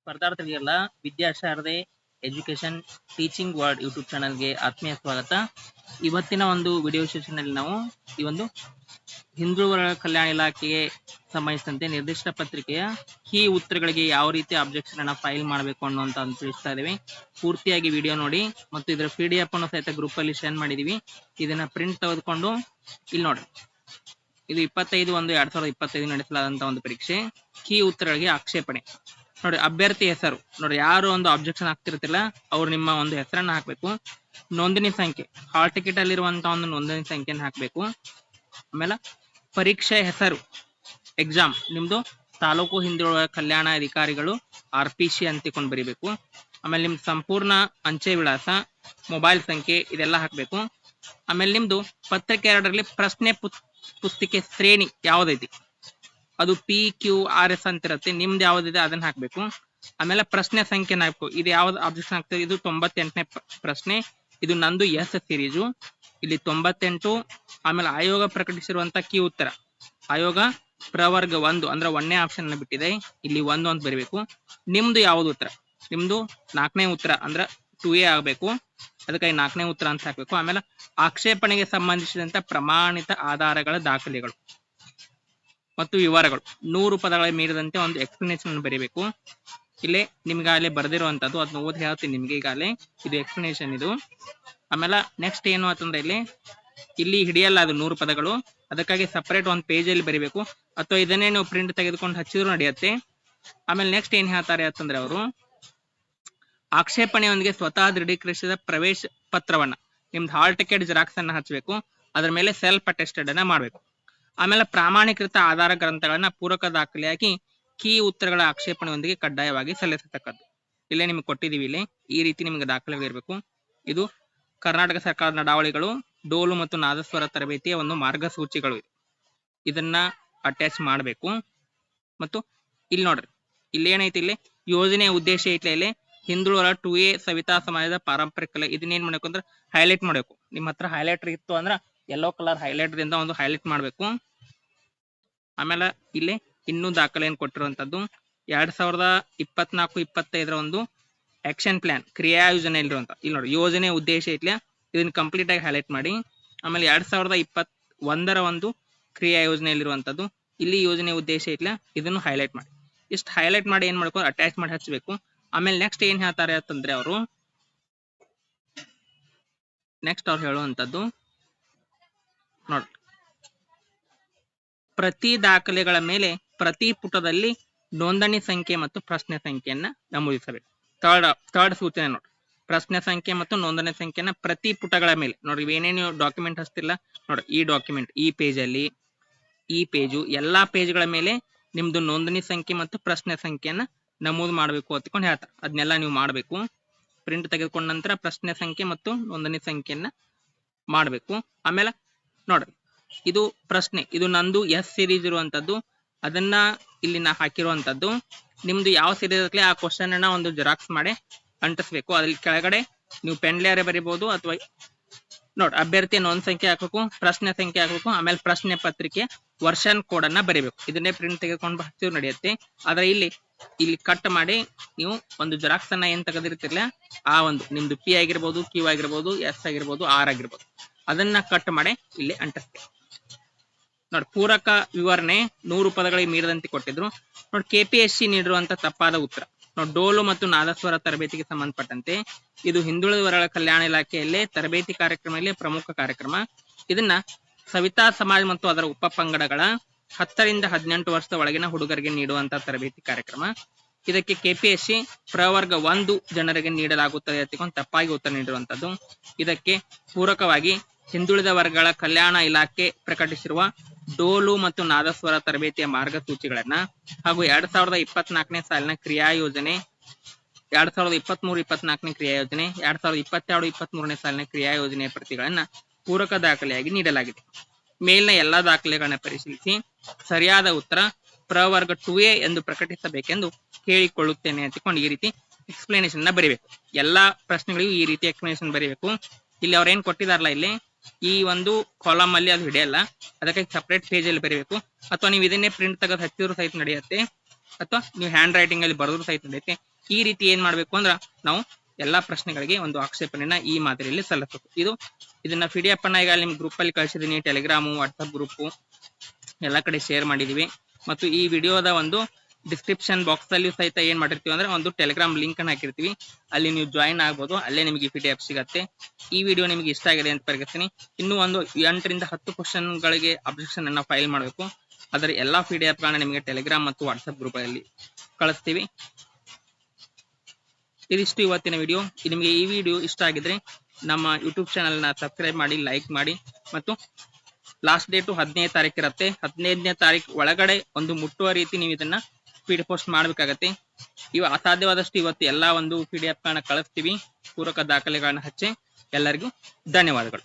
ಸ್ಪರ್ಧಾರ್ಥಿಗಳಿಗೆಲ್ಲ Vidyasharade education teaching word YouTube ಚಾನಲ್ಗೆ ಆತ್ಮೀಯ ಸ್ವಾಗತ. ಇವತ್ತಿನ ಒಂದು ವಿಡಿಯೋ ಸೆಷನ್ ಅಲ್ಲಿ ನಾವು ಈ ಒಂದು ಹಿಂದುಳಿದ ಕಲ್ಯಾಣ ಇಲಾಖೆಗೆ ಸಂಬಂಧಿಸಿದಂತೆ ನಿರ್ದಿಷ್ಟ ಪತ್ರಿಕೆಯ ಕೀ ಉತ್ತರಗಳಿಗೆ ಯಾವ ರೀತಿ ಅಬ್ಜೆಕ್ಷನ್ ಅನ್ನ ಫೈಲ್ ಮಾಡಬೇಕು ಅನ್ನುವಂತ ತಿಳಿಸ್ತಾ ಇದ್ದೀವಿ. ಪೂರ್ತಿಯಾಗಿ ವಿಡಿಯೋ ನೋಡಿ ಮತ್ತು ಇದರ PDF ಅನ್ನು ಸಹಿತ ಗ್ರೂಪ್ ಅಲ್ಲಿ ಶೇರ್ ಮಾಡಿದೀವಿ. ಇದನ್ನ ಪ್ರಿಂಟ್ ತೆಗೆದುಕೊಂಡು ಇಲ್ಲಿ ನೋಡಿ, ಇದು 25/1/2025 ನಡೆಸಲಾದಂತಹ ಒಂದು ಪರೀಕ್ಷೆ. ಕೀ ಉತ್ತರಗಳಿಗೆ ಆಕ್ಷೇಪಣೆ ನೋಡಿ, ಅಭ್ಯರ್ಥಿ ಹೆಸರು ನೋಡಿ, ಯಾರು ಒಂದು ಅಬ್ಜೆಕ್ಷನ್ ಆಗ್ತಿರ್ತಿಲ್ಲ ಅವ್ರು ನಿಮ್ಮ ಒಂದು ಹೆಸರನ್ನ ಹಾಕ್ಬೇಕು. ನೋಂದಣಿ ಸಂಖ್ಯೆ, ಹಾಲ್ ಟಿಕೆಟ್ ಅಲ್ಲಿರುವಂತಹ ಒಂದು ನೋಂದಣಿ ಸಂಖ್ಯೆಯನ್ನು ಹಾಕ್ಬೇಕು. ಆಮೇಲೆ ಪರೀಕ್ಷೆ ಹೆಸರು, ಎಕ್ಸಾಮ್ ನಿಮ್ದು ತಾಲೂಕು ಹಿಂದುಳಿದ ಕಲ್ಯಾಣ ಅಧಿಕಾರಿಗಳು RPC ಅಂತಿಕೊಂಡು ಬರೀಬೇಕು. ಆಮೇಲೆ ನಿಮ್ದು ಸಂಪೂರ್ಣ ಅಂಚೆ ವಿಳಾಸ, ಮೊಬೈಲ್ ಸಂಖ್ಯೆ ಇದೆಲ್ಲ ಹಾಕ್ಬೇಕು. ಆಮೇಲೆ ನಿಮ್ದು ಪತ್ರಿಕೆ 2ರಲ್ಲಿ ಪ್ರಶ್ನೆ ಪುಸ್ತಿಕೆ ಶ್ರೇಣಿ ಯಾವ್ದೈತಿ ಅದು PQRS ಅಂತಿರುತ್ತೆ, ನಿಮ್ದು ಯಾವ್ದಿದೆ ಅದನ್ನ ಹಾಕ್ಬೇಕು. ಆಮೇಲೆ ಪ್ರಶ್ನೆ ಸಂಖ್ಯೆನ ಹಾಕ್ಬೇಕು. ಇದು ಯಾವ್ದು ಅಬ್ಜೆಕ್ಷನ್ ಆಗ್ತದೆ, ಇದು 98ನೇ ಪ್ರಶ್ನೆ, ಇದು ನಂದು S ಸೀರೀಸು, ಇಲ್ಲಿ 98. ಆಮೇಲೆ ಆಯೋಗ ಪ್ರಕಟಿಸಿರುವಂತ ಕೀ ಉತ್ತರ, ಆಯೋಗ ಪ್ರವರ್ಗ 1 ಅಂದ್ರೆ 1ನೇ ಆಪ್ಷನ್ ಅನ್ನ ಬಿಟ್ಟಿದೆ, ಇಲ್ಲಿ 1 ಅಂತ ಬರೀಬೇಕು. ನಿಮ್ದು ಯಾವ್ದು ಉತ್ತರ, ನಿಮ್ದು 4ನೇ ಉತ್ತರ ಅಂದ್ರೆ 2A ಆಗಬೇಕು, ಅದಕ್ಕಾಗಿ 4ನೇ ಉತ್ತರ ಅಂತ ಹಾಕ್ಬೇಕು. ಆಮೇಲೆ ಆಕ್ಷೇಪಣೆಗೆ ಸಂಬಂಧಿಸಿದಂತ ಪ್ರಮಾಣಿತ ಆಧಾರಗಳ ದಾಖಲೆಗಳು ಮತ್ತು ವಿವರಗಳು 100 ಪದಗಳ ಮೀರಿದಂತೆ ಒಂದು ಎಕ್ಸ್ಪ್ಲನೇಷನ್ ಬರೀಬೇಕು. ಇಲ್ಲೇ ನಿಮ್ಗಾಗಲೇ ಬರೆದಿರುವಂತದ್ದು, ಅದನ್ನ ಓದಿ ಹೇಳ್ತೀನಿ ನಿಮ್ಗೆ ಈಗಾಗಲೇ, ಇದು ಎಕ್ಸ್ಪ್ಲನೇಷನ್ ಇದು. ಆಮೇಲೆ ನೆಕ್ಸ್ಟ್ ಏನು ಅಂತಂದ್ರೆ ಇಲ್ಲಿ ಹಿಡಿಯಲ್ಲ ಅದು 100 ಪದಗಳು, ಅದಕ್ಕಾಗಿ ಸಪರೇಟ್ ಒಂದು ಪೇಜಲ್ಲಿ ಬರೀಬೇಕು, ಅಥವಾ ಇದನ್ನೇ ನೀವು ಪ್ರಿಂಟ್ ತೆಗೆದುಕೊಂಡು ಹಚ್ಚಿದ್ರು ನಡೆಯುತ್ತೆ. ಆಮೇಲೆ ನೆಕ್ಸ್ಟ್ ಏನ್ ಹೇಳ್ತಾರೆ ಅಂತಂದ್ರೆ ಅವರು ಆಕ್ಷೇಪಣೆಯೊಂದಿಗೆ ಸ್ವತಃ ದೃಢೀಕರಿಸಿದ ಪ್ರವೇಶ ಪತ್ರವನ್ನ, ನಿಮ್ದು ಹಾಲ್ ಟಿಕೆಟ್ ಜೆರಾಕ್ಸ್ ಅನ್ನ ಹಚ್ಚಬೇಕು, ಅದ್ರ ಮೇಲೆ ಸೆಲ್ಫ್ ಅಟೆಸ್ಟೆಡ್ ಅನ್ನ ಮಾಡಬೇಕು. ಆಮೇಲೆ ಪ್ರಾಮಾಣೀಕೃತ ಆಧಾರ ಗ್ರಂಥಗಳನ್ನ ಪೂರಕ ದಾಖಲೆಯಾಗಿ ಕೀ ಉತ್ತರಗಳ ಆಕ್ಷೇಪಣೆಯೊಂದಿಗೆ ಕಡ್ಡಾಯವಾಗಿ ಸಲ್ಲಿಸತಕ್ಕದ್ದು. ಇಲ್ಲೇ ನಿಮ್ಗೆ ಕೊಟ್ಟಿದೀವಿ, ಇಲ್ಲಿ ಈ ರೀತಿ ನಿಮ್ಗೆ ದಾಖಲೆಗಳಿರ್ಬೇಕು. ಇದು ಕರ್ನಾಟಕ ಸರ್ಕಾರದ ನಡಾವಳಿಗಳು, ಡೋಲು ಮತ್ತು ನಾದಸ್ವರ ತರಬೇತಿಯ ಒಂದು ಮಾರ್ಗಸೂಚಿಗಳು, ಇದನ್ನ ಅಟ್ಯಾಚ್ ಮಾಡಬೇಕು. ಮತ್ತು ಇಲ್ಲಿ ನೋಡ್ರಿ, ಇಲ್ಲಿ ಏನೈತಿ, ಇಲ್ಲಿ ಯೋಜನೆಯ ಉದ್ದೇಶ ಐತಿ, ಇಲ್ಲಿ ಹಿಂದುಳಿದ 2A ಸವಿತಾ ಸಮಾಜದ ಪಾರಂಪರಿಕ ಕಲೆ, ಇದನ್ನೇನ್ ಮಾಡ್ಬೇಕು ಅಂದ್ರೆ ಹೈಲೈಟ್ ಮಾಡಬೇಕು. ನಿಮ್ಮ ಹತ್ರ ಹೈಲೈಟರ್ ಇತ್ತು ಅಂದ್ರೆ ಯೆಲ್ಲೋ ಕಲರ್ ಹೈಲೈಟರ್ ಇಂದ ಒಂದು ಹೈಲೈಟ್ ಮಾಡಬೇಕು. ಆಮೇಲೆ ಇಲ್ಲಿ ಇನ್ನೂ ದಾಖಲೆಯನ್ನು ಕೊಟ್ಟಿರುವಂತದ್ದು 2024-25 ಒಂದು ಆಕ್ಷನ್ ಪ್ಲಾನ್ ಕ್ರಿಯಾ ಯೋಜನೆ ಇಲ್ಲಿರುವಂತ, ಇಲ್ಲಿ ನೋಡಿ ಯೋಜನೆ ಉದ್ದೇಶ ಐತ್ಲ, ಇದನ್ನ ಕಂಪ್ಲೀಟ್ ಆಗಿ ಹೈಲೈಟ್ ಮಾಡಿ. ಆಮೇಲೆ 2021 ಒಂದು ಕ್ರಿಯಾ ಯೋಜನೆ ಇಲ್ಲಿರುವಂತದ್ದು, ಇಲ್ಲಿ ಯೋಜನೆ ಉದ್ದೇಶ ಐತ್ಲ, ಇದನ್ನು ಹೈಲೈಟ್ ಮಾಡಿ. ಇಷ್ಟು ಹೈಲೈಟ್ ಮಾಡಿ ಏನ್ ಮಾಡ್ಕೊಂಡು ಅಟ್ಯಾಚ್ ಮಾಡಿ ಹಚ್ಚಬೇಕು. ಆಮೇಲೆ ನೆಕ್ಸ್ಟ್ ಏನ್ ಹೇಳ್ತಾರೆ ಅಂತಂದ್ರೆ ಅವರು ಅವ್ರು ಹೇಳುವಂತದ್ದು ನೋಡಿ, ಪ್ರತಿ ದಾಖಲೆಗಳ ಮೇಲೆ ಪ್ರತಿ ಪುಟದಲ್ಲಿ ನೋಂದಣಿ ಸಂಖ್ಯೆ ಮತ್ತು ಪ್ರಶ್ನೆ ಸಂಖ್ಯೆಯನ್ನ ನಮೂದಿಸಬೇಕು. ಥರ್ಡ್ ಸೂಚನೆ ನೋಡಿ, ಪ್ರಶ್ನೆ ಸಂಖ್ಯೆ ಮತ್ತು ನೋಂದಣಿ ಸಂಖ್ಯೆಯನ್ನ ಪ್ರತಿ ಪುಟಗಳ ಮೇಲೆ ನೋಡಿ, ಏನೇನು ಡಾಕ್ಯುಮೆಂಟ್ ಹಚ್ತಿಲ್ಲ ನೋಡಿ, ಈ ಡಾಕ್ಯುಮೆಂಟ್ ಈ ಪೇಜಲ್ಲಿ, ಈ ಪೇಜು ಎಲ್ಲಾ ಪೇಜ್ಗಳ ಮೇಲೆ ನಿಮ್ದು ನೋಂದಣಿ ಸಂಖ್ಯೆ ಮತ್ತು ಪ್ರಶ್ನೆ ಸಂಖ್ಯೆಯನ್ನ ನಮೂದು ಮಾಡಬೇಕು ಅಂತ್ಕೊಂಡು ಹೇಳ್ತಾರೆ. ಅದನ್ನೆಲ್ಲ ನೀವು ಮಾಡಬೇಕು. ಪ್ರಿಂಟ್ ತೆಗೆದುಕೊಂಡ ನಂತರ ಪ್ರಶ್ನೆ ಸಂಖ್ಯೆ ಮತ್ತು ನೋಂದಣಿ ಸಂಖ್ಯೆಯನ್ನ ಮಾಡಬೇಕು. ಆಮೇಲೆ ನೋಡ್ರಿ, ಇದು ಪ್ರಶ್ನೆ, ಇದು ನಂದು S ಸೀರೀಸ್ ಇರುವಂತದ್ದು, ಅದನ್ನ ಇಲ್ಲಿ ನಾ ಹಾಕಿರುವಂತದ್ದು. ನಿಮ್ದು ಯಾವ ಸೀರೀಸ್ ಇರಲಿ ಆ ಕ್ವಶನ್ ಅನ್ನ ಒಂದು ಜೆರಾಕ್ಸ್ ಮಾಡಿ ಅಂಟಿಸ್ಬೇಕು. ಅದ್ರಲ್ಲಿ ಕೆಳಗಡೆ ನೀವು ಪೆನ್ಲೇರೆ ಬರೀಬಹುದು, ಅಥವಾ ನೋಡಿ ಅಭ್ಯರ್ಥಿಯ ನೋಂದ್ ಸಂಖ್ಯೆ ಹಾಕಬೇಕು, ಪ್ರಶ್ನೆ ಸಂಖ್ಯೆ ಹಾಕಬೇಕು, ಆಮೇಲೆ ಪ್ರಶ್ನೆ ಪತ್ರಿಕೆ ವರ್ಷನ್ ಕೋಡ್ ಅನ್ನ ಬರೀಬೇಕು. ಇದನ್ನೇ ಪ್ರಿಂಟ್ ತೆಗೆದುಕೊಂಡು ಹಚ್ಚಿದ್ರು ನಡೆಯುತ್ತೆ. ಆದ್ರೆ ಇಲ್ಲಿ ಕಟ್ ಮಾಡಿ ನೀವು ಒಂದು ಜೆರಾಕ್ಸ್ ಅನ್ನ ಏನ್ ತೆಗೆದಿರ್ತಿರ್ಲ ಆ ಒಂದು ನಿಮ್ದು P ಆಗಿರ್ಬೋದು, Q ಆಗಿರ್ಬೋದು, S ಆಗಿರ್ಬೋದು, R ಆಗಿರ್ಬೋದು, ಅದನ್ನ ಕಟ್ ಮಾಡಿ ಇಲ್ಲಿ ಅಂಟಿಸ್ಬೇಕು. ನೋಡಿ ಪೂರಕ ವಿವರಣೆ 100 ಪದಗಳಿಗೆ ಮೀರದಂತೆ ಕೊಟ್ಟಿದ್ರು. ನೋಡಿ KPSC ನೀಡಿರುವಂತ ತಪ್ಪಾದ ಉತ್ತರ ನೋಡಿ, ಡೋಲು ಮತ್ತು ನಾದಸ್ವರ ತರಬೇತಿಗೆ ಸಂಬಂಧಪಟ್ಟಂತೆ ಇದು ಹಿಂದುಳಿದ ವರ್ಗಗಳ ಕಲ್ಯಾಣ ಇಲಾಖೆಯಲ್ಲೇ ತರಬೇತಿ ಕಾರ್ಯಕ್ರಮದಲ್ಲಿ ಪ್ರಮುಖ ಕಾರ್ಯಕ್ರಮ. ಇದನ್ನ ಸವಿತಾ ಸಮಾಜ ಮತ್ತು ಅದರ ಉಪ ಪಂಗಡಗಳ 10 ರಿಂದ 18 ವರ್ಷದ ಒಳಗಿನ ಹುಡುಗರಿಗೆ ನೀಡುವಂತ ತರಬೇತಿ ಕಾರ್ಯಕ್ರಮ. ಇದಕ್ಕೆ KPSC ಪ್ರವರ್ಗ 1 ಜನರಿಗೆ ನೀಡಲಾಗುತ್ತದೆ ಅಂತ ತಪ್ಪಾಗಿ ಉತ್ತರ ನೀಡಿರುವಂತದ್ದು. ಇದಕ್ಕೆ ಪೂರಕವಾಗಿ ಹಿಂದುಳಿದ ವರ್ಗಗಳ ಕಲ್ಯಾಣ ಇಲಾಖೆ ಪ್ರಕಟಿಸಿರುವ ಡೋಲು ಮತ್ತು ನಾದಸ್ವರ ತರಬೇತಿಯ ಮಾರ್ಗಸೂಚಿಗಳನ್ನ ಹಾಗೂ 2024ನೇ ಸಾಲಿನ ಕ್ರಿಯಾ ಯೋಜನೆ, 2023-24ನೇ ಕ್ರಿಯಾ ಯೋಜನೆ, 2022-23ನೇ ಸಾಲಿನ ಕ್ರಿಯಾ ಯೋಜನೆಯ ಪ್ರತಿಗಳನ್ನ ಪೂರಕ ದಾಖಲೆಯಾಗಿ ನೀಡಲಾಗಿದೆ. ಮೇಲಿನ ಎಲ್ಲಾ ದಾಖಲೆಗಳನ್ನ ಪರಿಶೀಲಿಸಿ ಸರಿಯಾದ ಉತ್ತರ ಪ್ರವರ್ಗ 2A ಎಂದು ಪ್ರಕಟಿಸಬೇಕೆಂದು ಕೇಳಿಕೊಳ್ಳುತ್ತೇನೆ ಅಂತಿಕೊಂಡು ಈ ರೀತಿ ಎಕ್ಸ್ಪ್ಲನೇಷನ್ ನ ಬರೀಬೇಕು. ಎಲ್ಲಾ ಪ್ರಶ್ನೆಗಳಿಗೂ ಈ ರೀತಿ ಎಕ್ಸ್ಪ್ಲನೇಷನ್ ಬರೀಬೇಕು. ಇಲ್ಲಿ ಅವ್ರೇನ್ ಕೊಟ್ಟಿದಾರಲ್ಲ, ಇಲ್ಲಿ ಈ ಒಂದು ಕಾಲಮ್ ಅಲ್ಲಿ ಅದು ಹಿಡಿಯಲ್ಲ, ಅದಕ್ಕೆ ಸಪರೇಟ್ ಪೇಜ್ ಅಲ್ಲಿ ಬರೀಬೇಕು. ಅಥವಾ ನೀವು ಇದನ್ನೇ ಪ್ರಿಂಟ್ ತೆಗೆದು ಹಚ್ಚಿದ್ರು ಸಹಿತ ನಡೆಯುತ್ತೆ. ಅಥವಾ ನೀವು ಹ್ಯಾಂಡ್ ರೈಟಿಂಗ್ ಅಲ್ಲಿ ಬರೆದ್ರು ಸಹಿತ ನಡೆಯುತ್ತೆ. ಈ ರೀತಿ ಏನ್ ಮಾಡ್ಬೇಕು ಅಂದ್ರ ನಾವು ಎಲ್ಲಾ ಪ್ರಶ್ನೆಗಳಿಗೆ ಒಂದು ಆಕ್ಷೇಪಣೆಯನ್ನ ಈ ಮಾದರಿಯಲ್ಲಿ ಸಲ್ಲಿಸಬೇಕು. ಇದನ್ನ PDF ಅನ್ನ ಈಗ ನಿಮ್ ಗ್ರೂಪ್ ಅಲ್ಲಿ ಕಳಿಸಿದೀನಿ, ಟೆಲಿಗ್ರಾಮು, ವಾಟ್ಸ್ಆಪ್ ಗ್ರೂಪ್ ಎಲ್ಲಾ ಕಡೆ ಶೇರ್ ಮಾಡಿದೀವಿ. ಮತ್ತು ಈ ವಿಡಿಯೋದ ಒಂದು ಡಿಸ್ಕ್ರಿಪ್ಷನ್ ಬಾಕ್ಸ್ ಅಲ್ಲಿ ಸಹಿತ ಏನ್ ಮಾಡಿರ್ತೀವಿ ಅಂದ್ರೆ ಒಂದು ಟೆಲಿಗ್ರಾಮ್ ಲಿಂಕ್ ಅನ್ನ ಹಾಕಿರ್ತೀವಿ, ಅಲ್ಲಿ ನೀವು ಜಾಯಿನ್ ಆಗ್ಬೋದು, ಅಲ್ಲೇ ನಿಮಗೆ PDF ಸಿಗತ್ತೆ. ಈ ವಿಡಿಯೋ ನಿಮಗೆ ಇಷ್ಟ ಆಗಿದೆ ಅಂತ ಪರಿಗಣಿಸ್ತೀನಿ. ಇನ್ನೂ ಒಂದು 8 ರಿಂದ 10 ಕ್ವಶನ್ ಗಳಿಗೆ ಅಬ್ಜೆಕ್ಷನ್ ಅನ್ನ ಫೈಲ್ ಮಾಡಬೇಕು. ಅದರ ಎಲ್ಲಾ PDF ಗಳನ್ನ ನಿಮಗೆ ಟೆಲಿಗ್ರಾಮ್ ಮತ್ತು ವಾಟ್ಸ್ಆಪ್ ಗ್ರೂಪ್ ಅಲ್ಲಿ ಕಳಿಸ್ತೀವಿ. ಇದಿಷ್ಟು ಇವತ್ತಿನ ವಿಡಿಯೋ. ನಿಮಗೆ ಈ ವಿಡಿಯೋ ಇಷ್ಟ ಆಗಿದ್ರೆ ನಮ್ಮ ಯೂಟ್ಯೂಬ್ ಚಾನಲ್ ನ ಸಬ್ಸ್ಕ್ರೈಬ್ ಮಾಡಿ, ಲೈಕ್ ಮಾಡಿ. ಮತ್ತು ಲಾಸ್ಟ್ ಡೇಟು 15ನೇ ತಾರೀಕು ಇರುತ್ತೆ. 15ನೇ ತಾರೀಕು ಒಳಗಡೆ ಒಂದು ಮುಟ್ಟುವ ರೀತಿ ನೀವು ಇದನ್ನ ಸ್ಪೀಡ್ ಪೋಸ್ಟ್ ಮಾಡಬೇಕಾಗತ್ತೆ. ಅಸಾಧ್ಯವಾದಷ್ಟು ಇವತ್ತು ಎಲ್ಲಾ ಒಂದು PDF ಗಳನ್ನ ಕಳಿಸ್ತೀವಿ, ಪೂರಕ ದಾಖಲೆಗಳನ್ನ ಹಚ್ಚಿ. ಎಲ್ಲರಿಗೂ ಧನ್ಯವಾದಗಳು.